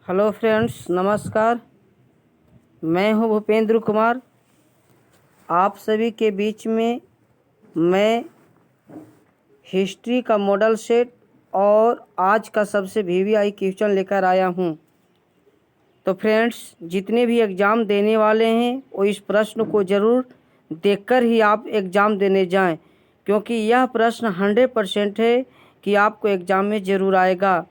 Hello friends, नमस्कार। मैं हूं भूपेंद्र कुमार। आप सभी के बीच में मैं हिस्ट्री का मॉडल सेट और आज का सबसे वीवीआई क्वेश्चन लेकर आया हूं। तो फ्रेंड्स, जितने भी एग्ज़ाम देने वाले हैं वो इस प्रश्न को ज़रूर देखकर ही आप एग्ज़ाम देने जाएं, क्योंकि यह प्रश्न 100% है कि आपको एग्ज़ाम में ज़रूर आएगा।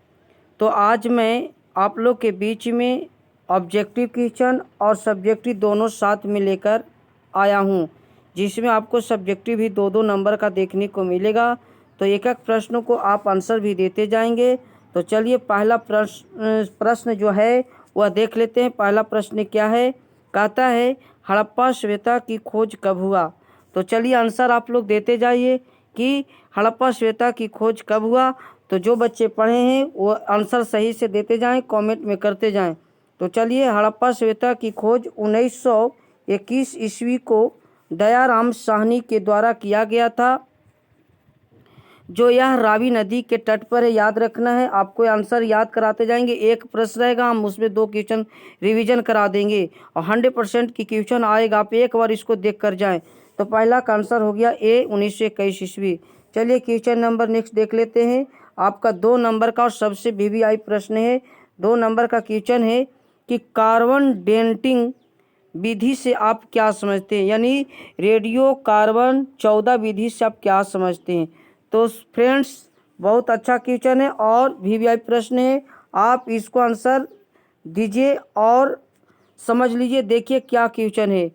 तो आज मैं आप लोग के बीच में ऑब्जेक्टिव क्वेश्चन और सब्जेक्टिव दोनों साथ में लेकर आया हूं, जिसमें आपको सब्जेक्टिव भी 2-2 नंबर का देखने को मिलेगा। तो एक एक प्रश्नों को आप आंसर भी देते जाएंगे। तो चलिए पहला प्रश्न जो है वह देख लेते हैं। पहला प्रश्न क्या है? कहता है हड़प्पा सभ्यता की खोज कब हुआ। तो चलिए आंसर आप लोग देते जाइए कि हड़प्पा सभ्यता की खोज कब हुआ। तो जो बच्चे पढ़े हैं वो आंसर सही से देते जाएं, कमेंट में करते जाएं। तो चलिए, हड़प्पा सभ्यता की खोज 1921 ईस्वी को दयाराम साहनी के द्वारा किया गया था, जो यह रावी नदी के तट पर है। याद रखना है, आपको आंसर याद कराते जाएंगे। एक प्रश्न रहेगा, हम उसमें 2 क्वेश्चन रिवीजन करा देंगे और 100% की क्वेश्चन आएगा। आप एक बार इसको देख कर जाएं। तो पहला का आंसर हो गया ए, 1921 ईस्वी। चलिए क्वेश्चन नंबर नेक्स्ट देख लेते हैं। आपका 2 नंबर का और सबसे वीवीआई प्रश्न है। 2 नंबर का क्वेश्चन है कि कार्बन डेटिंग विधि से आप क्या समझते हैं, यानी रेडियो कार्बन 14 विधि से आप क्या समझते हैं। तो फ्रेंड्स, बहुत अच्छा क्वेश्चन है और वीवीआई प्रश्न है। आप इसको आंसर दीजिए और समझ लीजिए। देखिए क्या क्वेश्चन है,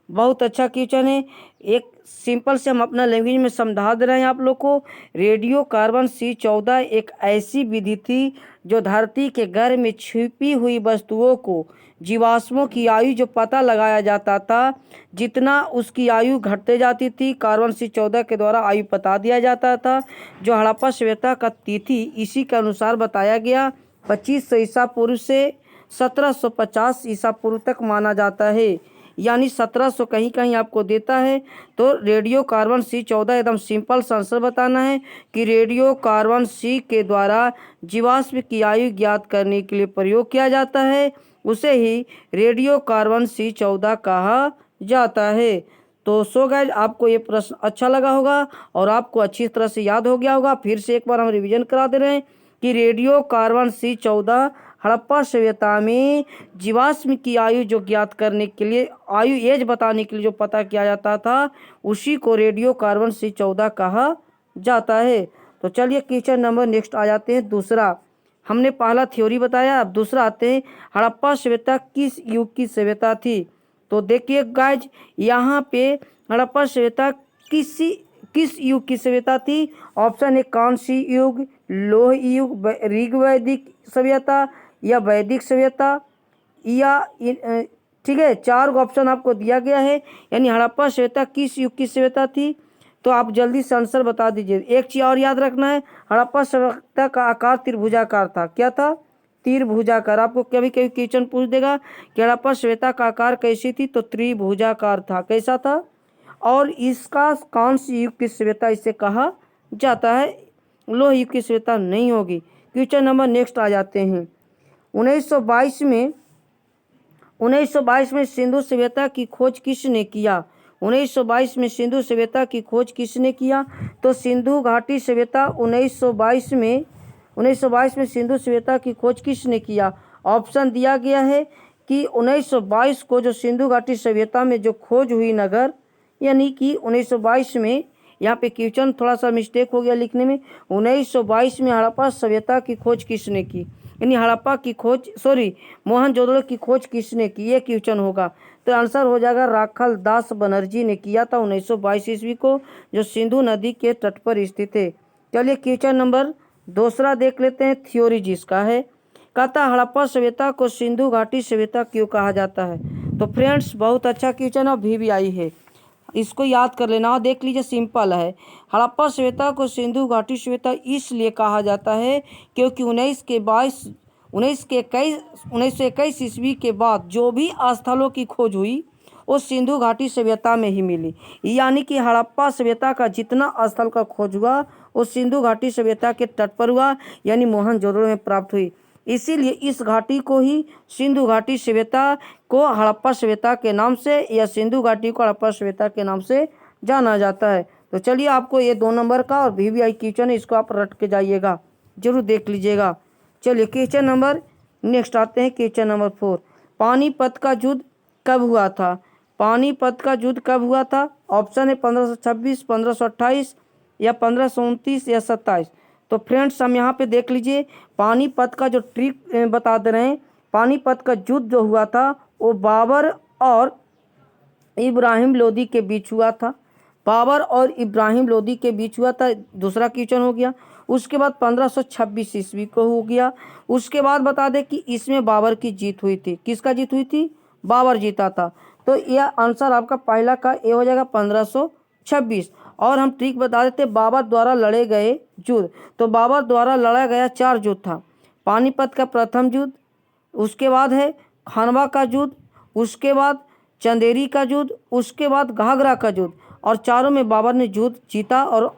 बहुत अच्छा क्वेश्चन है। एक सिंपल से हम अपना लैंग्वेज में समझा दे रहे हैं आप लोग को। रेडियो कार्बन C14 एक ऐसी विधि थी जो धरती के गर्भ में छिपी हुई वस्तुओं को, जीवाश्मों की आयु जो पता लगाया जाता था, जितना उसकी आयु घटते जाती थी, कार्बन C14 के द्वारा आयु बता दिया जाता था। जो हड़प्पा सभ्यता का तिथि इसी के अनुसार बताया गया, 2500 ईसा पूर्व से 1750 ईसा पूर्व तक माना जाता है, यानी 1700 कहीं कहीं आपको देता है। तो रेडियो कार्बन C14 एकदम सिंपल सा आंसर बताना है कि रेडियो कार्बन C के द्वारा जीवाश्म की आयु ज्ञात करने के लिए प्रयोग किया जाता है, उसे ही रेडियो कार्बन C14 कहा जाता है। तो सो गाइस, आपको ये प्रश्न अच्छा लगा होगा और आपको अच्छी तरह से याद हो गया होगा। फिर से एक बार हम रिवीजन करा दे रहे हैं कि रेडियो कार्बन C14 हड़प्पा सभ्यता में जीवाश्म की आयु जो ज्ञात करने के लिए, आयु एज बताने के लिए जो पता किया जाता था, उसी को रेडियो कार्बन C14 कहा जाता है। तो चलिए क्वेश्चन नंबर नेक्स्ट आ जाते हैं। दूसरा, हमने पहला थ्योरी बताया, अब दूसरा आते हैं हड़प्पा सभ्यता किस युग की सभ्यता थी। तो देखिए गाइज, यहाँ पे हड़प्पा सभ्यता किस युग की सभ्यता थी। ऑप्शन है कौन सी युग? लोह युग, ऋग वैदिक सभ्यता या वैदिक सभ्यता या ठीक है, 4 ऑप्शन आपको दिया गया है। यानी हड़प्पा सभ्यता किस युग की सभ्यता थी, तो आप जल्दी से आंसर बता दीजिए। एक चीज़ और याद रखना है, हड़प्पा सभ्यता का आकार त्रिभुजाकार था। क्या था? त्रिभुजाकार। आपको कभी कभी क्वेश्चन पूछ देगा कि हड़प्पा सभ्यता का आकार कैसी थी, तो त्रिभुजाकार था। कैसा था? और इसका कौन सी युग की सभ्यता इसे कहा जाता है? लोह युग की सभ्यता नहीं होगी। क्वेश्चन नंबर नेक्स्ट आ जाते हैं। 1922 में सिंधु सभ्यता की खोज किसने किया? 1922 में सिंधु सभ्यता की खोज किसने किया? तो सिंधु घाटी सभ्यता 1922 में सिंधु सभ्यता की खोज किसने किया? ऑप्शन दिया गया है कि 1922 को जो सिंधु घाटी सभ्यता में जो खोज हुई नगर, यानी कि 1922 में, यहाँ पे क्वेश्चन थोड़ा सा मिस्टेक हो गया लिखने में। 1922 में हड़प्पा सभ्यता की खोज किसने की, यानी हड़प्पा की खोज, सॉरी, मोहनजोदड़ो की खोज किसने की, ये क्वेश्चन होगा। तो आंसर हो जाएगा राखल दास बनर्जी ने किया था 1922 ईस्वी को, जो सिंधु नदी के तट पर स्थित है। चलिए क्वेश्चन नंबर दूसरा देख लेते हैं। थ्योरी जिसका है, कहता हड़प्पा सभ्यता को सिंधु घाटी सभ्यता क्यों कहा जाता है। तो फ्रेंड्स, बहुत अच्छा क्वेश्चन और वीवीआई है, इसको याद कर लेना। देख लीजिए, सिंपल है। हड़प्पा सभ्यता को सिंधु घाटी सभ्यता इसलिए कहा जाता है क्योंकि 1921 ईस्वी के बाद जो भी स्थलों की खोज हुई वो सिंधु घाटी सभ्यता में ही मिली। यानी कि हड़प्पा सभ्यता का जितना स्थल का खोज हुआ वो सिंधु घाटी सभ्यता के तट पर हुआ, यानी मोहनजोदड़ो में प्राप्त हुई। इसीलिए इस घाटी को ही सिंधु घाटी सभ्यता को हड़प्पा सभ्यता के नाम से या सिंधु घाटी को हड़प्पा सभ्यता के नाम से जाना जाता है। तो चलिए आपको ये 2 नंबर का और VVI क्वेश्चन है, इसको आप रट के जाइएगा, जरूर देख लीजिएगा। चलिए क्वेश्चन नंबर नेक्स्ट आते हैं, क्वेश्चन नंबर 4। पानीपत का युद्ध कब हुआ था? पानीपत का युद्ध कब हुआ था? ऑप्शन है 1526, 1528 या 1529 या 27। तो फ्रेंड्स हम यहाँ पे देख लीजिए, पानीपत का जो ट्रिक बता दे रहे हैं। पानीपत का युद्ध जो हुआ था वो बाबर और इब्राहिम लोदी के बीच हुआ था। बाबर और इब्राहिम लोदी के बीच हुआ था, दूसरा क्वेश्चन हो गया। उसके बाद 1526 ईस्वी को हो गया। उसके बाद बता दें कि इसमें बाबर की जीत हुई थी। किसका जीत हुई थी? बाबर जीता था। तो यह आंसर आपका पहला का ए हो जाएगा 1526। और हम ट्रिक बता देते, बाबर द्वारा लड़े गए युद्ध। तो बाबर द्वारा लड़ा गया 4 युद्ध था। पानीपत का प्रथम युद्ध, उसके बाद है खानवा का युद्ध, उसके बाद चंदेरी का युद्ध, उसके बाद घाघरा का युद्ध। और चारों में बाबर ने युद्ध जीता और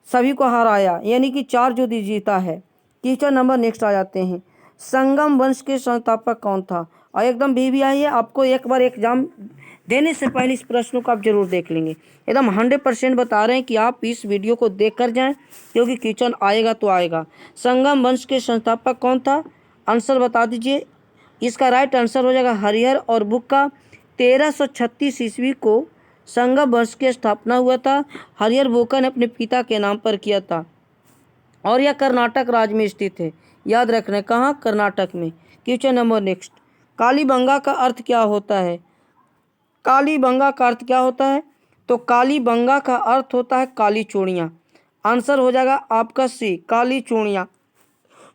सभी को हराया, यानी कि 4 युद्ध जीता है। क्वेश्चन नंबर नेक्स्ट आ जाते हैं। संगम वंश के संस्थापक कौन था? और एकदम VVI है, आपको एक बार एग्जाम देने से पहले इस प्रश्न को आप जरूर देख लेंगे। एकदम 100% बता रहे हैं कि आप इस वीडियो को देख कर जाएं, क्योंकि क्वेश्चन आएगा तो आएगा। संगम वंश के संस्थापक कौन था? आंसर बता दीजिए। इसका राइट आंसर हो जाएगा हरिहर और बुक्का। 1336 ईस्वी को संगम वंश की स्थापना हुआ था। हरिहर बुक्का ने अपने पिता के नाम पर किया था और यह कर्नाटक राज्य में स्थित है। याद रखना, कहाँ? कर्नाटक में। Question number next. कालीबंगा का अर्थ क्या होता है? कालीबंगा का अर्थ क्या होता है? तो कालीबंगा का अर्थ होता है काली चूड़ियाँ। आंसर हो जाएगा आपका सी, काली चूड़ियाँ।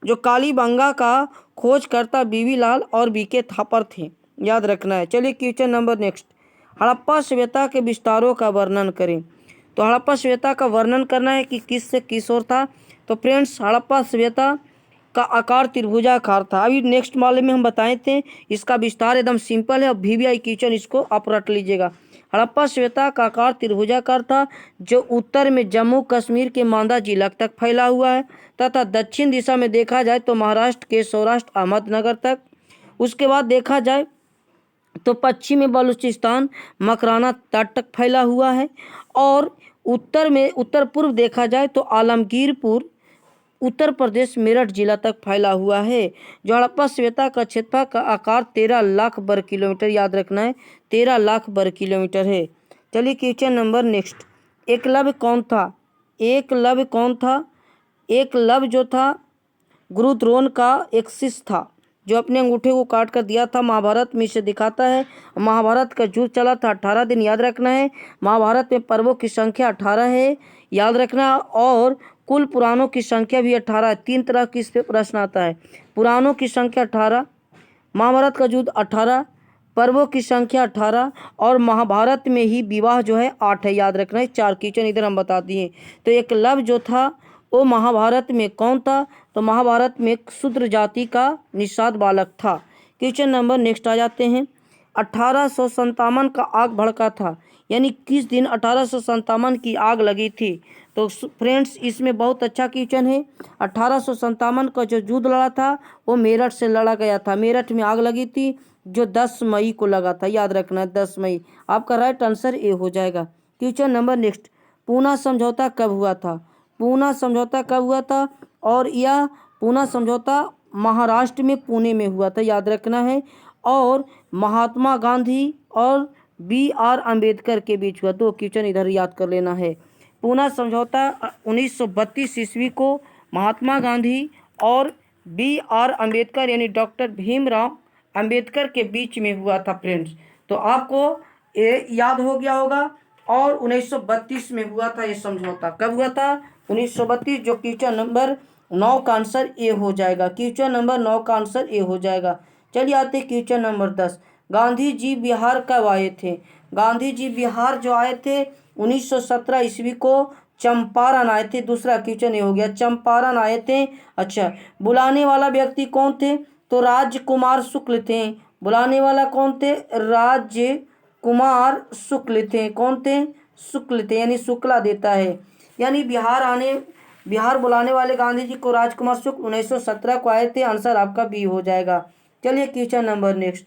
जो कालीबंगा का खोजकर्ता बीवी लाल और BK थापर थे, याद रखना है। चलिए क्वेश्चन नंबर नेक्स्ट। हड़प्पा सभ्यता के विस्तारों का वर्णन करें। तो हड़प्पा सभ्यता का वर्णन करना है कि किस से किस ओर था। तो फ्रेंड्स, हड़प्पा सभ्यता का आकार त्रिभुजाकार था। अभी नेक्स्ट वाले में हम बताए थे, इसका विस्तार एकदम सिंपल है और VVI क्वेश्चन इसको आप रट लीजिएगा। हड़प्पा सभ्यता का आकार त्रिभुजाकार था, जो उत्तर में जम्मू कश्मीर के मांदा जिला तक फैला हुआ है तथा दक्षिण दिशा में देखा जाए तो महाराष्ट्र के सौराष्ट्र अहमदनगर तक। उसके बाद देखा जाए तो पश्चिम में बलूचिस्तान मकराना तट तक फैला हुआ है और उत्तर में उत्तर पूर्व देखा जाए तो आलमगीरपुर उत्तर प्रदेश मेरठ जिला तक फैला हुआ है। जो हड़प्पा सभ्यता का क्षेत्रफल का आकार 13 लाख वर्ग किलोमीटर, याद रखना है 13 लाख वर्ग किलोमीटर है। चलिए क्वेश्चन नंबर नेक्स्ट। एकलव्य कौन था? एकलव्य कौन था? एकलव्य जो था गुरु द्रोण का एक शिष्य था, जो अपने अंगूठे को काट कर दिया था। महाभारत में इसे दिखाता है। महाभारत का युद्ध चला था 18 दिन, याद रखना है। महाभारत में पर्वों की संख्या 18 है, याद रखना। और कुल पुराणों की संख्या भी 18 है। 3 तरह की इस पे प्रश्न आता है। पुराणों की संख्या 18, महाभारत का युद्ध 18, पर्वों की संख्या 18 और महाभारत में ही विवाह जो है 8 है, याद रखना है। 4 क्वेश्चन इधर हम बता दिए। तो एकलव्य जो था वो महाभारत में कौन था? तो महाभारत में शूद्र जाति का निषाद बालक था। क्वेश्चन नंबर नेक्स्ट आ जाते हैं। 1857 का आग भड़का था, यानी किस दिन 1857 की आग लगी थी? तो फ्रेंड्स, इसमें बहुत अच्छा क्वेश्चन है। 1857 का जो युद्ध लड़ा था वो मेरठ से लड़ा गया था। मेरठ में आग लगी थी जो 10 मई को लगा था, याद रखना है 10 मई। आपका राइट आंसर ए हो जाएगा। Question number next. पूना समझौता कब हुआ था? पूना समझौता कब हुआ था? और यह पूना समझौता महाराष्ट्र में पुणे में हुआ था, याद रखना है। और महात्मा गांधी और BR अम्बेडकर के बीच हुआ। 2 क्वेश्चन इधर याद कर लेना है। पूना समझौता 1932 ईस्वी को महात्मा गांधी और BR अम्बेडकर यानी डॉक्टर भीमराव अम्बेडकर के बीच में हुआ था फ्रेंड्स। तो आपको ये याद हो गया होगा। और 1932 में हुआ था ये समझौता। कब हुआ था? 1932। जो क्वेश्चन नंबर 9 का आंसर ए हो जाएगा। क्वेश्चन नंबर 9 का आंसर ए हो जाएगा। चलिए आते क्वेश्चन नंबर 10। गांधी जी बिहार कब आए थे? गांधी जी बिहार जो आए थे 1917 ईस्वी को चंपारण आए थे। दूसरा क्वेश्चन ये हो गया, चंपारण आए थे। अच्छा, बुलाने वाला व्यक्ति कौन थे? तो राजकुमार शुक्ल थे। बुलाने वाला कौन थे? राजकुमार शुक्ल थे। कौन थे? शुक्ल थे, यानी शुक्ला देता है। यानी बिहार आने बिहार बुलाने वाले गांधी जी को राजकुमार शुक्ल 1917 को आए थे। आंसर आपका बी हो जाएगा। चलिए क्वेश्चन नंबर नेक्स्ट,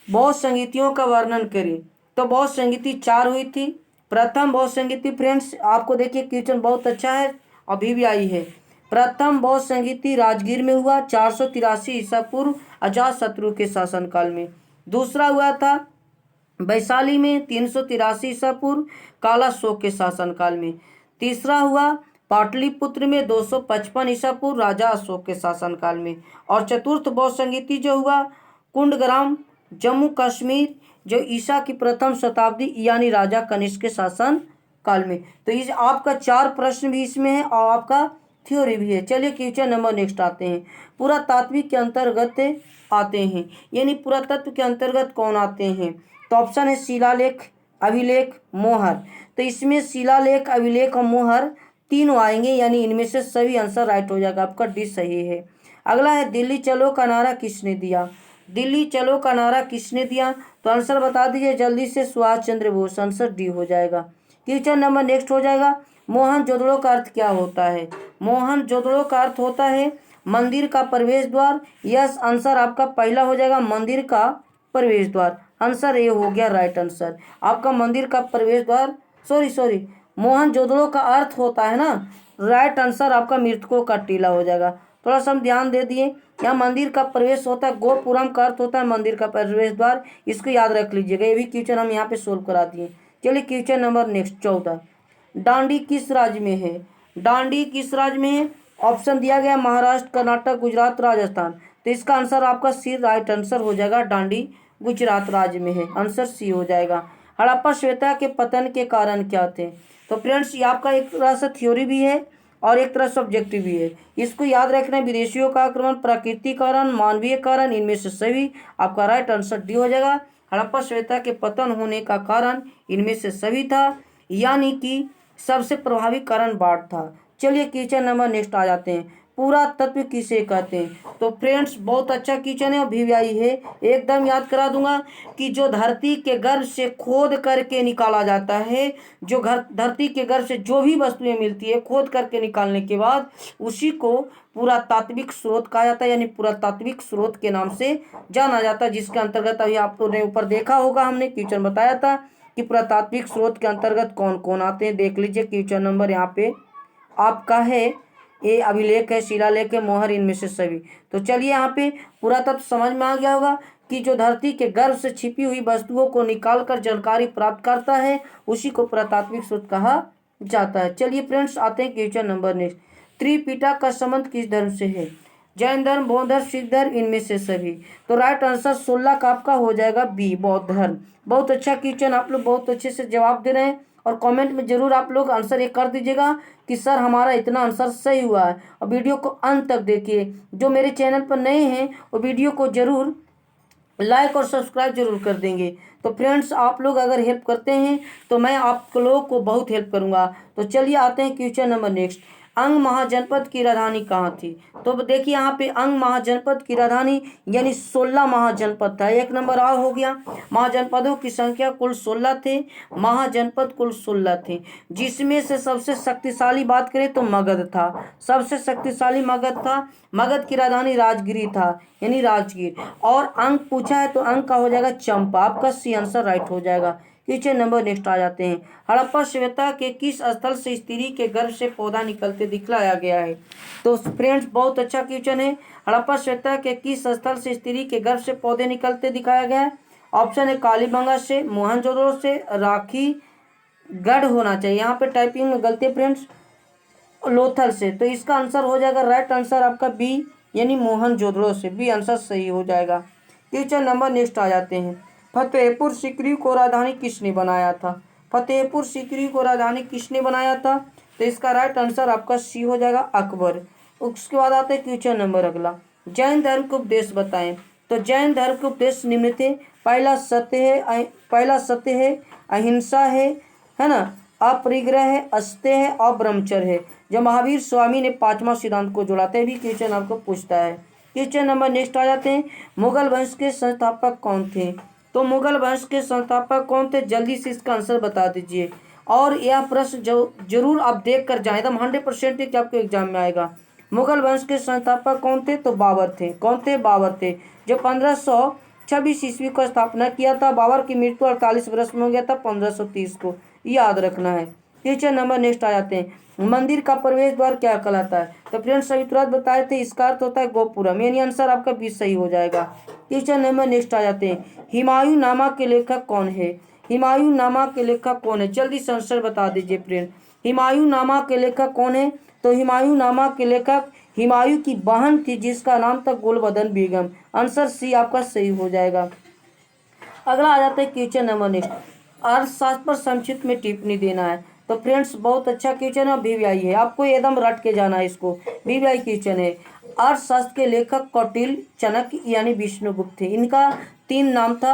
बौद्ध संगीतियों का वर्णन करें। तो बौद्ध संगीति 4 हुई थी। प्रथम बौद्ध संगीति फ्रेंड्स आपको देखिए क्वेश्चन बहुत अच्छा है, अभी भी आई है। प्रथम बौद्ध संगीति राजगीर में हुआ 483 ईसा पूर्व अजातशत्रु के शासनकाल में। दूसरा हुआ था वैशाली में 383 ईसा पूर्व कालाशोक के शासनकाल में। तीसरा हुआ पाटलिपुत्र में 255 ईसा पूर्व राजा अशोक के शासनकाल में। और चतुर्थ बौद्ध संगीति जो हुआ कुंडग्राम जम्मू कश्मीर, जो ईसा की प्रथम शताब्दी यानी राजा कनिष्क के शासन काल में। तो इस आपका 4 प्रश्न भी इसमें है और आपका थ्योरी भी है। चलिए क्वेश्चन नंबर नेक्स्ट आते हैं, पुरातात्विक के अंतर्गत आते हैं, यानी पुरातत्व के अंतर्गत कौन आते हैं। तो ऑप्शन है शिलालेख, अभिलेख, मोहर। तो इसमें शिलालेख, अभिलेख और मोहर तीनों आएंगे, यानी इनमें से सभी आंसर राइट हो जाएगा, आपका डी सही है। अगला है दिल्ली चलो का नारा किसने दिया। दिल्ली चलो का नारा किसने दिया, तो आंसर बता दीजिए जल्दी से, सुभाष चंद्र बोस। आंसर डी हो जाएगा। क्वेश्चन नंबर नेक्स्ट हो जाएगा, मोहनजोदड़ो का अर्थ क्या होता है। मोहनजोदड़ो का अर्थ होता है मंदिर का प्रवेश द्वार। यस, आंसर आपका पहला हो जाएगा, मंदिर का प्रवेश द्वार। आंसर ए हो गया राइट आंसर आपका, मंदिर का प्रवेश द्वार। सॉरी मोहनजोदड़ो का अर्थ होता है ना, राइट आंसर आपका मृतकों का टीला हो जाएगा। थोड़ा सा हम ध्यान दे दिए, यहाँ मंदिर का प्रवेश होता है, गोपुरम का अर्थ होता है मंदिर का प्रवेश द्वार। इसको याद रख लीजिएगा, ये भी क्वेश्चन हम यहाँ पे सोल्व करा दिए। चलिए क्वेश्चन नंबर नेक्स्ट 14, डांडी किस राज्य में है। डांडी किस राज्य में है, ऑप्शन दिया गया महाराष्ट्र, कर्नाटक, गुजरात, राजस्थान। तो इसका आंसर आपका सी राइट आंसर हो जाएगा, डांडी गुजरात राज्य में है। आंसर सी हो जाएगा। हड़प्पा सभ्यता के पतन के कारण क्या थे। तो फ्रेंड्स ये आपका एक तरह से थ्योरी भी है और एक तरह से ऑब्जेक्टिव भी है। इसको याद रखना, विदेशियों का आक्रमण, प्राकृतिक कारण, मानवीय कारण, इनमें से सभी। आपका राइट आंसर डी हो जाएगा। हड़प्पा सभ्यता के पतन होने का कारण इनमें से सभी था, यानी कि सबसे प्रभावी कारण बाढ़ था। चलिए क्वेश्चन नंबर नेक्स्ट आ जाते हैं, पुरातत्व किसे कहते हैं। तो फ्रेंड्स बहुत अच्छा क्वेश्चन है, अभी भी आई है, एकदम याद करा दूंगा कि जो धरती के गर्भ से खोद करके निकाला जाता है, जो धरती के गर्भ से जो भी वस्तुएं मिलती है खोद करके निकालने के बाद उसी को पुरातात्विक स्रोत कहा जाता है, यानी पुरातात्विक स्रोत के नाम से जाना जाता है। जिसके अंतर्गत अभी आपने ऊपर देखा होगा, हमने क्वेश्चन बताया था कि पुरातात्विक स्रोत के अंतर्गत कौन कौन आते हैं। देख लीजिए क्वेश्चन नंबर यहाँ पे आपका है, ये अभिलेख है, शिलालेख है, मोहर, इनमें से सभी। तो चलिए यहाँ पे पुरातत्व समझ में आ गया होगा कि जो धरती के गर्भ से छिपी हुई वस्तुओं को निकालकर जानकारी प्राप्त करता है उसी को पुरातात्विक स्रोत कहा जाता है। चलिए फ्रेंड्स आते हैं क्वेश्चन नंबर नेक्स्ट, त्रिपिटक का संबंध किस धर्म से है। जैन धर्म, बौद्ध धर्म, सिख धर्म, इनमें से सभी। तो राइट आंसर 16 का आपका हो जाएगा बी, बौद्ध धर्म। बहुत अच्छा क्वेश्चन, आप लोग बहुत अच्छे से जवाब दे रहे हैं और कमेंट में जरूर आप लोग आंसर ये कर दीजिएगा कि सर हमारा इतना आंसर सही हुआ है। और वीडियो को अंत तक देखिए, जो मेरे चैनल पर नए हैं वो वीडियो को जरूर लाइक और सब्सक्राइब जरूर कर देंगे। तो फ्रेंड्स आप लोग अगर हेल्प करते हैं तो मैं आप लोगों को बहुत हेल्प करूंगा। तो चलिए आते हैं क्वेश्चन नंबर नेक्स्ट, अंग महाजनपद की राजधानी कहाँ थी। तो देखिए यहाँ पे अंग महाजनपद की राजधानी यानी 16 महाजनपद था। एक नंबर आ हो गया। महाजनपदों की संख्या कुल 16 थे, महाजनपद कुल 16 थे, जिसमें से सबसे शक्तिशाली बात करें तो मगध था। सबसे शक्तिशाली मगध था। मगध की राजधानी राजगिरी था, यानी राजगीर। और अंक पूछा है तो अंक का हो जाएगा चंपा। आपका सी आंसर राइट हो जाएगा। क्वेश्चन नंबर नेक्स्ट आ जाते हैं, हड़प्पा सभ्यता के किस स्थल से स्त्री के गर्भ से पौधा निकलते दिखलाया गया है। तो फ्रेंड्स बहुत अच्छा क्वेश्चन है, हड़प्पा सभ्यता के किस स्थल से स्त्री के गर्भ से पौधे निकलते दिखाया गया है। ऑप्शन है कालीबंगा से, मोहनजोदड़ो से, राखी गढ़ होना चाहिए, यहाँ पे टाइपिंग में गलती है फ्रेंड्स, लोथल से। तो इसका आंसर हो जाएगा राइट आंसर आपका बी, यानी मोहनजोदड़ो से। बी आंसर सही हो जाएगा। क्वेश्चन नंबर नेक्स्ट आ जाते हैं, फतेहपुर सीकरी को राजधानी किसने बनाया था। फतेहपुर सीकरी को राजधानी किसने बनाया था। तो इसका राइट आंसर आपका सी हो जाएगा अकबर। उसके बाद आते हैं क्वेश्चन नंबर अगला, जैन धर्म के उपदेश बताएं। तो जैन धर्म के उपदेश निम्न थे, पहला सत्य है, अहिंसा है ना, अपरिग्रह है, अस्तेय है और ब्रह्मचर्य है। जो महावीर स्वामी ने 5वां सिद्धांत को जोड़ा था, भी क्वेश्चन आपको पूछता है। क्वेश्चन नंबर नेक्स्ट आ जाते हैं, मुगल वंश के संस्थापक कौन थे। तो मुगल वंश के संस्थापक कौन थे, जल्दी से इसका आंसर बता दीजिए। और यह प्रश्न जो जरूर आप देख कर जाए, एकदम 100% कि आपके एग्जाम में आएगा। मुगल वंश के संस्थापक कौन थे? तो बाबर थे। कौन थे? बाबर थे, जो 1526 ईस्वी को स्थापना किया था। बाबर की मृत्यु 48 वर्ष में हो गया था 1530 को, याद रखना है। क्वेश्चन नंबर नेक्स्ट आ जाते हैं। मंदिर का प्रवेश द्वार क्या कहलाता है? तो फ्रेंड्स अभी तुरंत बताए थे, इसका अर्थ होता है गोपुरम, यानी आंसर आपका 20 सही हो जाएगा। क्वेश्चन नंबर नेक्स्ट आ जाते हैं। हुमायूं नामा के लेखक कौन है? हुमायूं नामा के लेखक कौन है? जल्दी से आंसर बता दीजिए फ्रेंड। हुमायूं नामा के लेखक कौन है? तो हुमायूं नामा के लेखक हुमायूं की बहन थी, जिसका नाम था गुलबदन बेगम। आंसर सी आपका सही हो जाएगा। अगला आ जाता है क्वेश्चन नंबर नेक्स्ट। अर्थशास्त्र पर संक्षिप्त में टिप्पणी देना है। तो फ्रेंड्स बहुत अच्छा क्वेश्चन है, वीवीआई है, आपको एकदम रट के जाना है इसको। वीवीआई क्वेश्चन है। अर्थशास्त्र के लेखक कौटिल्य, चाणक्य यानी विष्णुगुप्त थे। इनका 3 नाम था।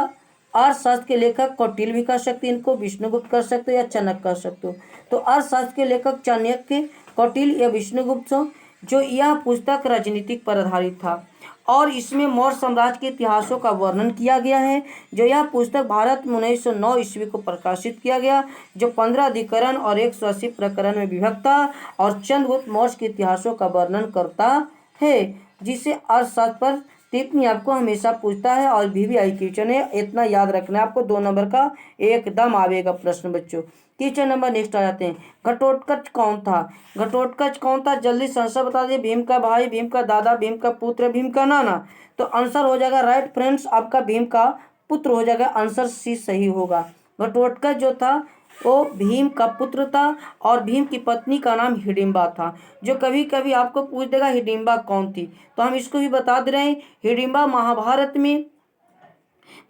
अर्थशास्त्र के लेखक कौटिल्य भी कर सकते, इनको विष्णुगुप्त कर सकते हो या चाणक्य कर सकते हो। तो अर्थशास्त्र के लेखक चाणक्य, कौटिल्य या विष्णुगुप्त हो। जो यह पुस्तक राजनीतिक पर आधारित था और इसमें मौर्य साम्राज्य के इतिहासों का वर्णन किया गया है। जो यह पुस्तक भारत में 1909 ईस्वी को प्रकाशित किया गया, जो 15 अधिकरण और 180 प्रकरण में विभक्त था और चंद्रगुप्त मौर्य के इतिहासों का वर्णन करता है। जिसे अर्थशास्त्र पर टिप्पणी आपको हमेशा पूछता है और वीवीआई क्वेश्चन है, इतना याद रखना है आपको। 2 नंबर का एकदम आवेगा प्रश्न बच्चों। क्वेश्चन नंबर नेक्स्ट आ जाते हैं। घटोत्कच कौन था? घटोत्कच कौन था? जल्दी से आंसर बता दिए। भीम का भाई, भीम का दादा, भीम का पुत्र, भीम का नाना। तो आंसर हो जाएगा राइट फ्रेंड्स, आपका भीम का पुत्र हो जाएगा। आंसर सी सही होगा। घटोत्कच जो था वो भीम का पुत्र था और भीम की पत्नी का नाम हिडिंबा था। जो कभी कभी आपको पूछ देगा हिडिंबा कौन थी, तो हम इसको भी बता दे रहे हैं। हिडिंबा महाभारत में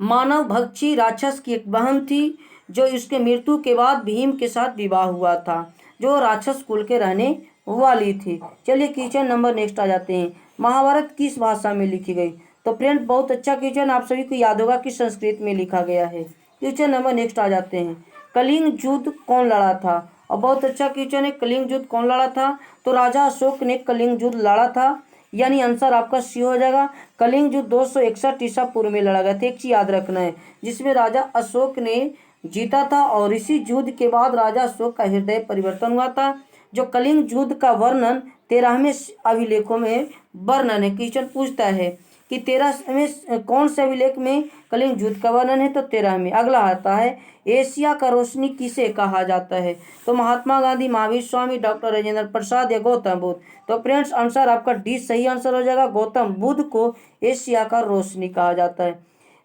मानव भक्षी राक्षस की एक बहन थी, जो इसके मृत्यु के बाद भीम के साथ विवाह हुआ था, जो राक्षस कुल के रहने वाली थी। चलिए क्वेश्चन नंबर नेक्स्ट आ जाते हैं। महाभारत किस भाषा में लिखी गई? तो फ्रेंड बहुत अच्छा क्वेश्चन, आप सभी को याद होगा कि संस्कृत में लिखा गया है। क्वेश्चन नंबर नेक्स्ट आ जाते हैं। कलिंग युद्ध कौन लड़ा था? और बहुत अच्छा क्वेश्चन है, कलिंग युद्ध कौन लड़ा था? तो राजा अशोक ने कलिंग युद्ध लड़ा था, यानी आंसर आपका सी हो जाएगा। कलिंग युद्ध 261 ईसा पूर्व में लड़ा गया था। एक चीज याद रखना है, जिसमें राजा अशोक ने जीता था और इसी युद्ध के बाद राजा अशोक का हृदय परिवर्तन हुआ था। जो कलिंग युद्ध का वर्णन 13वें अभिलेखों में वर्णन है। क्वेश्चन पूछता है कि 13वें कौन से अभिलेख में कलिंग युद्ध का वर्णन है? तो 13वें। अगला आता है, एशिया का रोशनी किसे कहा जाता है? तो महात्मा गांधी, महावीर स्वामी, डॉक्टर राजेंद्र प्रसाद या गौतम बुद्ध। तो फ्रेंड्स आंसर आपका डी सही आंसर हो जाएगा। गौतम बुद्ध को एशिया का रोशनी कहा जाता है।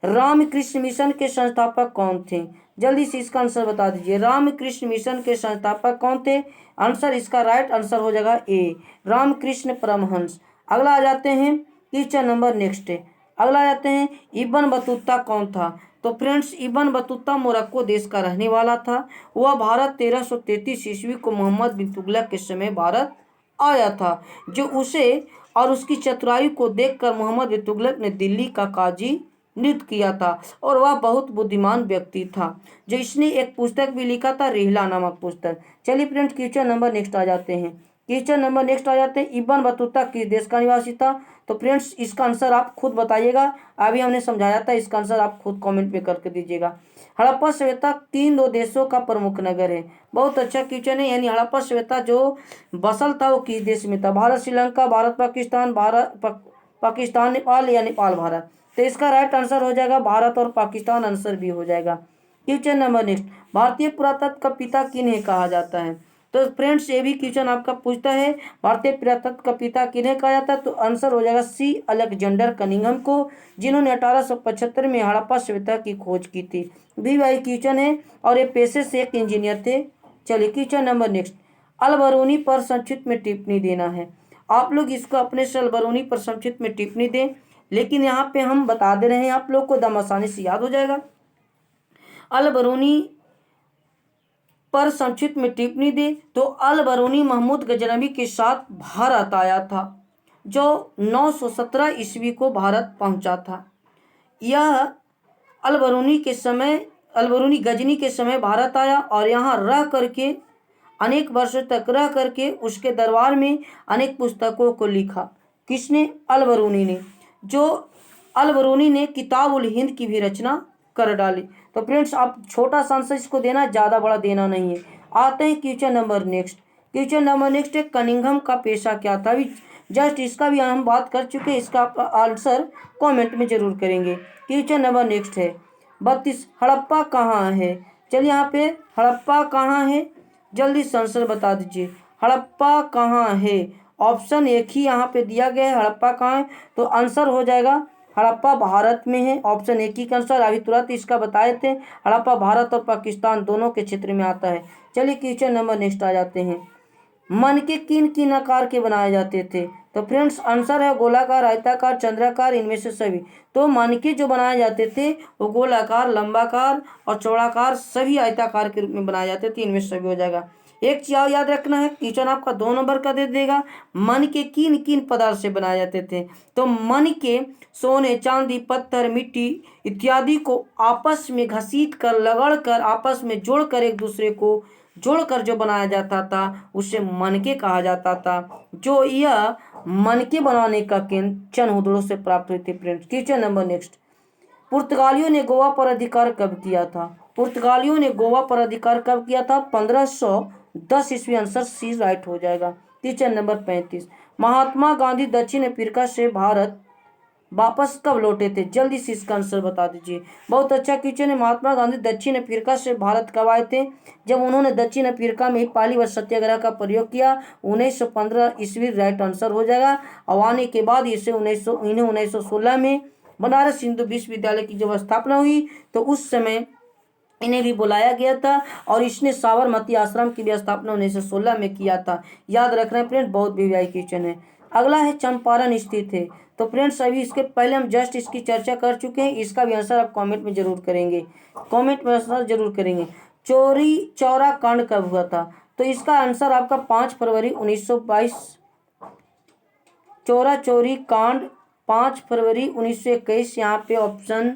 रामकृष्ण मिशन के संस्थापक कौन थे? जल्दी से इसका आंसर बता दीजिए। रामकृष्ण मिशन के संस्थापक कौन थे? आंसर इसका राइट आंसर हो जाएगा ए, रामकृष्ण परमहंस। अगला आ जाते हैं क्वेश्चन नंबर नेक्स्ट। अगला आ जाते हैं, इब्न बतूता कौन था? तो फ्रेंड्स इब्न बतूता मोरक्को देश का रहने वाला था। वह भारत 1333 ईस्वी को मोहम्मद बिन तुगलक के समय भारत आया था। जो उसे और उसकी चतुराई को देखकर मोहम्मद बिन तुगलक ने दिल्ली का काजी नियुक्त किया था और वह बहुत बुद्धिमान व्यक्ति था। जो इसने एक पुस्तक भी लिखा था, रिहला नामक पुस्तक। चलिए फ्रेंड्स क्वेश्चन नंबर नेक्स्ट आ जाते हैं। क्वेश्चन नंबर नेक्स्ट आ जाते हैं, इब्न बतूता किस देश का निवासी था? तो फ्रेंड्स इसका आंसर आप खुद बताइएगा, अभी हमने समझाया था, इसका आंसर आप खुद कमेंट पे करके दीजिएगा। हड़प्पा सभ्यता किन 2 देशों का प्रमुख नगर है? बहुत अच्छा क्वेश्चन है, यानी हड़प्पा सभ्यता जो बसल था वो किस देश में था? भारत श्रीलंका, भारत पाकिस्तान, पाकिस्तान नेपाल या नेपाल भारत। तो इसका राइट आंसर हो जाएगा भारत और पाकिस्तान, आंसर भी हो जाएगा। क्वेश्चन नंबर नेक्स्ट, भारतीय पुरातत्व का पिता किन्हें कहा जाता है? तो फ्रेंड्स ये भी क्वेश्चन आपका पूछता है, भारतीय पुरातत्व का पिता किन्हें कहा जाता है? तो आंसर हो जाएगा सी, अलेक्जेंडर कनिंघम को, जिन्होंने 1875 में हड़प्पा सभ्यता की खोज की थी। भी वही क्वेश्चन है और ये पेशे से एक इंजीनियर थे। चलिए क्वेश्चन नंबर नेक्स्ट, अलबरूनी पर संक्षिप्त में टिप्पणी देना है। आप लोग इसको अपने से अलबरूनी पर संक्षिप्त में टिप्पणी दें, लेकिन यहाँ पे हम बता दे रहे हैं आप लोग को, दम आसानी से याद हो जाएगा। अलबरूनी पर संक्षिप्त में टिप्पणी दे, तो अलबरूनी महमूद गजनवी के साथ भारत आया था, जो 917 ईस्वी को भारत पहुंचा था। यह अलबरूनी गजनी के समय भारत आया और यहाँ रह करके अनेक वर्षों तक रह करके उसके दरबार में अनेक पुस्तकों को लिखा। किसने? अलबरूनी ने। जो अलबरूनी ने किताब उल हिंद की भी रचना कर डाली। तो फ्रेंड्स आप छोटा सा आंसर इसको देना, ज़्यादा बड़ा देना नहीं है। आते हैं question number next. Question number next है कनिंघम का पेशा क्या था। अभी जस्ट इसका भी हम बात कर चुके हैं, इसका आप आंसर कमेंट में जरूर करेंगे। क्वेश्चन नंबर नेक्स्ट है 32 हड़प्पा कहाँ है। चलिए यहाँ पे हड़प्पा कहाँ है, जल्दी से आंसर बता दीजिए। हड़प्पा कहाँ है, ऑप्शन एक ही यहाँ पे दिया गया है, हड़प्पा कहाँ है, तो आंसर हो जाएगा हड़प्पा भारत में है। ऑप्शन एक ही का आंसर अभी तुरंत इसका बताए थे। हड़प्पा भारत और पाकिस्तान दोनों के क्षेत्र में आता है। चलिए क्वेश्चन नंबर नेक्स्ट आ जाते हैं। मनके किन किन आकार के बनाए जाते थे। तो फ्रेंड्स आंसर है गोलाकार, आयताकार, चंद्राकार, इनमें से सभी। तो मनके जो बनाए जाते थे वो गोलाकार, लंबाकार और चौड़ाकार सभी आयताकार के रूप में बनाए जाते थे, इनमें सभी हो जाएगा। एक चीज और याद रखना है, क्वेश्चन आपका 2 नंबर का दे देगा। मन के किन किन पदार्थ से बनाए जाते थे। तो मन के सोने, चांदी, पत्थर, मिट्टी इत्यादि को आपस में घसीट कर, लगड़ कर, आपस में जोड़कर, एक दूसरे को जोड़कर जो बनाया जाता था उसे मनके कहा जाता था। जो यह मनके बनाने का केंद्र चनहुदड़ों से प्राप्त हुई थी। Friends question number next. पुर्तगालियों ने गोवा पर अधिकार कब किया था। पुर्तगालियों ने गोवा पर अधिकार कब किया था। 1510 ईस्वी। आंसर सी राइट हो जाएगा। Question number 35। महात्मा गांधी दक्षिण अफ्रीका से भारत वापस कब लौटे थे। जल्दी से इसका आंसर बता दीजिए। बहुत अच्छा क्वेश्चन है। महात्मा गांधी दक्षिण अफ्रीका से भारत कब आए थे। जब उन्होंने दक्षिण अफ्रीका में पहली बार सत्याग्रह का प्रयोग किया 1915 ईस्वी राइट आंसर हो जाएगा। और आने के बाद इसे 1916 में बनारस हिंदू विश्वविद्यालय की जब स्थापना हुई तो उस समय इन्हें भी बुलाया गया था और इसने साबरमती आश्रम की भी स्थापना 1916 में किया था। याद रखना है फ्रेंड, बहुत वीवीआई क्वेश्चन है। अगला है चंपारण स्थित है। तो फ्रेंड्स अभी इसके पहले हम जस्ट इसकी चर्चा कर चुके हैं, इसका भी आंसर आप कमेंट में जरूर करेंगे। कमेंट में आंसर जरूर करेंगे। चोरी चौरा कांड कब हुआ था। तो इसका आंसर आपका 5 फरवरी 1922। चौरा चोरी कांड 5 फरवरी 1921। यहाँ पे ऑप्शन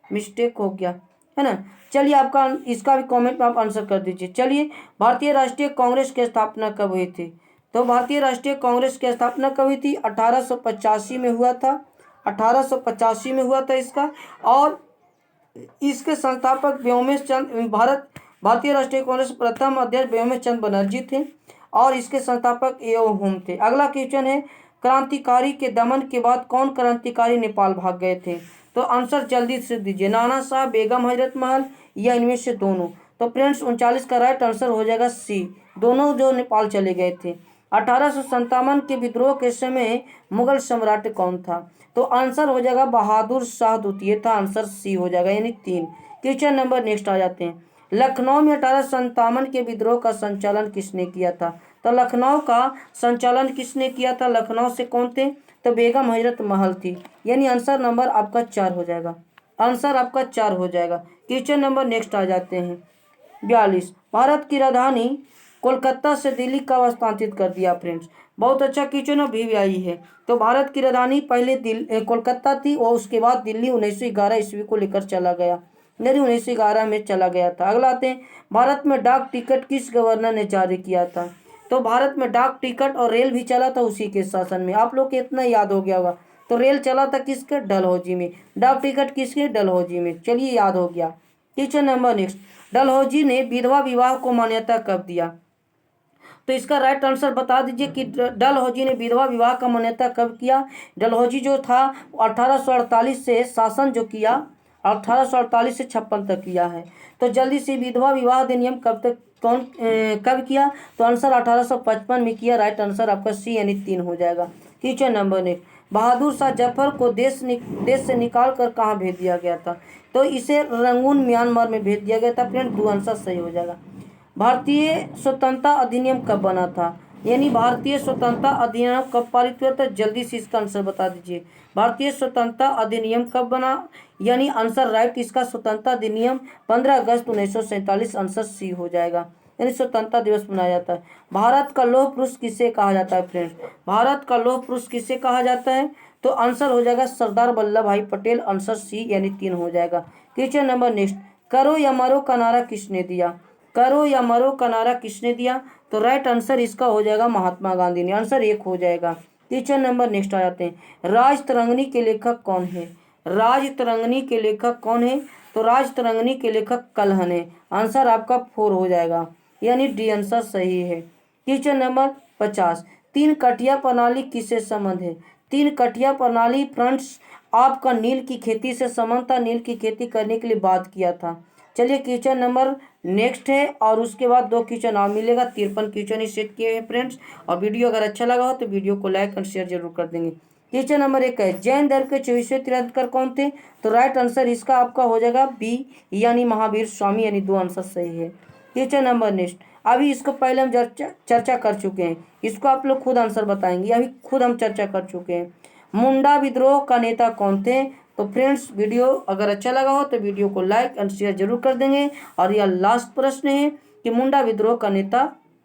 मिस्टेक हो गया है ना। चलिए आपका इसका भी कमेंट में आप आंसर कर दीजिए। चलिए भारतीय राष्ट्रीय कांग्रेस की स्थापना कब हुई थी। तो भारतीय राष्ट्रीय कांग्रेस की स्थापना कब हुई थी। 1885 में हुआ था। 1885 में हुआ था इसका। और इसके संस्थापक व्योमेश चंद भारतीय राष्ट्रीय कांग्रेस प्रथम अध्यक्ष व्योमेश चंद बनर्जी थे और इसके संस्थापक एओ हुम थे। अगला क्वेश्चन है क्रांतिकारी के दमन के बाद कौन क्रांतिकारी नेपाल भाग गए थे। तो आंसर जल्दी से दीजिए। नाना साहब, बेगम हजरत महल या इनमें से दोनों। तो फ्रेंड्स 39 का राइट आंसर हो जाएगा सी, दोनों जो नेपाल चले गए थे। 1857 के विद्रोह के समय मुगल सम्राट कौन था। तो आंसर हो जाएगा बहादुर शाह द्वितीय था। आंसर सी हो जाएगा यानी 3। क्वेश्चन नंबर नेक्स्ट आ जाते हैं। लखनऊ में 1857 के विद्रोह का संचालन किसने किया था। तो लखनऊ का संचालन किसने किया था। लखनऊ से कौन थे। तो बेगम हजरत महल थी। यानी आंसर नंबर आपका 4 हो जाएगा। आंसर आपका 4 हो जाएगा। क्वेश्चन नंबर नेक्स्ट आ जाते हैं 42। भारत की राजधानी कोलकाता से दिल्ली कब स्थानांतरित कर दिया। फ्रेंड्स बहुत अच्छा क्वेश्चन भी आई है। तो भारत की राजधानी पहले कोलकाता थी और उसके बाद दिल्ली 1911 ईस्वी को लेकर चला गया, यानी 1911 में चला गया था। अगला आते हैं भारत में डाक टिकट किस गवर्नर ने जारी किया था। तो भारत में डाक टिकट और रेल भी चला था उसी के शासन में। आप लोग को इतना याद हो गया होगा। तो रेल चला था किसके, डलहौजी में। डाक टिकट किसके, डलहौजी में। चलिए याद हो गया। Question number next. डलहौजी ने विधवा विवाह को मान्यता कब दिया। तो इसका राइट आंसर बता दीजिए कि डलहौजी ने विधवा विवाह का मान्यता कब किया। डलहौजी जो था 1848 से शासन जो किया 1848 से 56 तक किया है। तो जल्दी से विधवा विवाह अधिनियम कब किया। तो आंसर 1855 में किया। राइट आंसर आपका सी यानी 3 हो जाएगा। Question number next. Bahadur Shah Zafar को देश से निकाल कर कहाँ भेज दिया गया था। तो इसे रंगून म्यांमार में भेज दिया गया था। फ्रेंड 2 आंसर सही हो जाएगा। भारतीय स्वतंत्रता अधिनियम कब बना था। यानी भारतीय स्वतंत्रता अधिनियम कब पारित हुआ था। जल्दी से इसका आंसर बता दीजिए। भारतीय स्वतंत्रता अधिनियम कब बना, यानी आंसर राइट इसका स्वतंत्रता अधिनियम 15 अगस्त 1947। आंसर सी हो जाएगा। यानी स्वतंत्रता दिवस मनाया जाता है। भारत का लौह पुरुष किसे कहा जाता है। फ्रेंड्स भारत का लौह पुरुष किसे कहा जाता है। तो आंसर हो जाएगा सरदार वल्लभ भाई पटेल। आंसर सी यानी 3 हो जाएगा। Question number next. करो या मरो का नारा किसने दिया। करो या मरो का नारा किसने दिया। तो राइट आंसर इसका हो जाएगा महात्मा गांधी ने। आंसर 1 हो जाएगा। क्वेश्चन नंबर नेक्स्ट आ जाते हैं। राज तरंगिणी के लेखक कौन है। राज तरंगिणी के लेखक कौन है। तो राज तरंगिणी के लेखक कल्हण है। आंसर आपका 4 हो जाएगा। यानी डी आंसर सही है। क्वेश्चन नंबर 50, तीन कटिया प्रणाली किससे संबंध है? तीन कटिया प्रणाली फ्रेंड्स आपका नील की खेती से संबंध था, नील की खेती करने के लिए बात किया था। चलिए क्वेश्चन नंबर नेक्स्ट है और उसके बाद 2 क्वेश्चन और मिलेगा। 53 क्वेश्चन ही सेट किए हैं फ्रेंड्स। और वीडियो अगर अच्छा लगा हो तो वीडियो को लाइक और शेयर जरूर कर देंगे। क्वेश्चन नंबर 1 है, जैन धर्म के 24वें तीर्थंकर कौन थे? तो राइट आंसर इसका आपका हो जाएगा बी यानी महावीर स्वामी, यानी 2 आंसर सही है। क्वेश्चन नंबर नेक्स्ट, अभी इसको पहले हम चर्चा कर चुके हैं, इसको आप लोग खुद आंसर बताएंगे, अभी खुद हम चर्चा कर चुके हैं। मुंडा विद्रोह का नेता कौन थे? तो फ्रेंड्स वीडियो अगर अच्छा लगा हो तो वीडियो को लाइक एंड शेयर जरूर कर देंगे। और यह लास्ट प्रश्न है कि मुंडा विद्रोह का नेता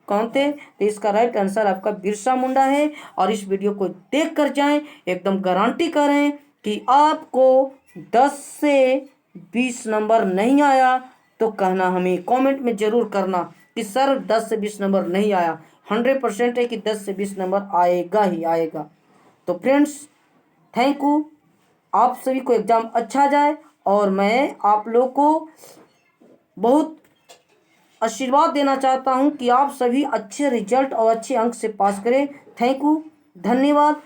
कौन थे? तो इसका राइट आंसर आपका बिरसा मुंडा है। और इस वीडियो को देख कर जाएं, एकदम गारंटी करें कि आपको 10 से 20 नंबर नहीं आया तो कहना हमें कमेंट में जरूर करना कि सर 10 से 20 नंबर नहीं आया। 100% है कि 10 से 20 नंबर आएगा ही आएगा। तो फ्रेंड्स थैंक यू, आप सभी को एग्जाम अच्छा जाए और मैं आप लोग को बहुत आशीर्वाद देना चाहता हूं कि आप सभी अच्छे रिजल्ट और अच्छे अंक से पास करें। थैंक यू, धन्यवाद।